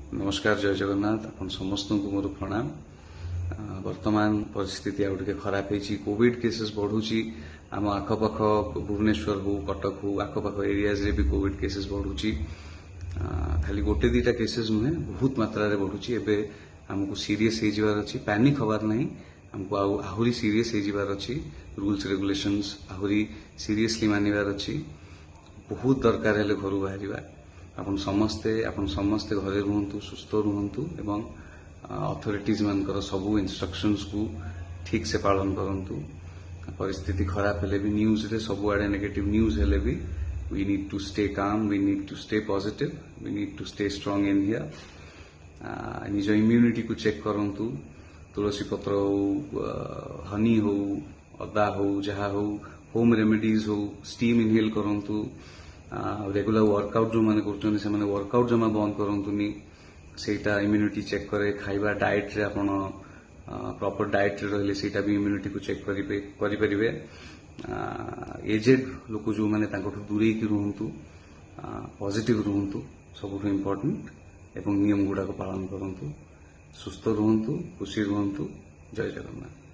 नमस्कार जय जगन्नाथ अपन समस्त को मोर प्रणाम। वर्तमान परिस्थिति आउ टे खराब है। कोविड केसेस बढ़ुची आम आखपाख भुवनेश्वर हो कटक हो आखपाख एरियाज रे भी कोविड केसेस बढ़ुची। खाली गोटे दीटा केसेस नुहे बहुत मात्रा रे बढ़ुची। एबे हमको सीरियस हो जबार अच्छी पैनिक हबार नहीं हमको आहुरी सीरियस हो जबार अच्छी। रूल्स रेगुलेशंस आहुरी सीरियसली मानिबार अच्छी। बहुत दरकार है घर बाहर आपण समस्ते घरे रुहतु सुस्थ रुहतु एवं अथॉरिटीज मानकर सबू इंस्ट्रक्शंस को ठीक से पालन करंतु। परिस्थिति खराब हेले भी न्यूज रे सबु आडे नेगेटिव न्यूज हेले भी we need to stay calm, we need to stay positive, we need to stay strong in here. निज इम्यूनिटी को चेक करंतु। तुलसी पत्र हो हनी हो अदा हो जहाँ हो होम रेमेडीज हो स्टीम इनहेल करंतु। रेगुलर वर्कआउट जो माने करछन से माने वर्कआउट जमा बंद करंतुनी। सेटा इम्यूनिटी चेक करे। खाइबा डाइट रे आपण प्रॉपर डाइट रे रहले सेटा भी इम्यूनिटी को चेक करि परिबे। एजेड लोक जो माने तांको दूरे की रहंतु, पॉजिटिव रहंतु सबुठ इम्पोर्टेंट एवं नियम गुडा को पालन करंतु। सुस्थ रहंतु, खुशी रहंतु। जय जगन्नाथ।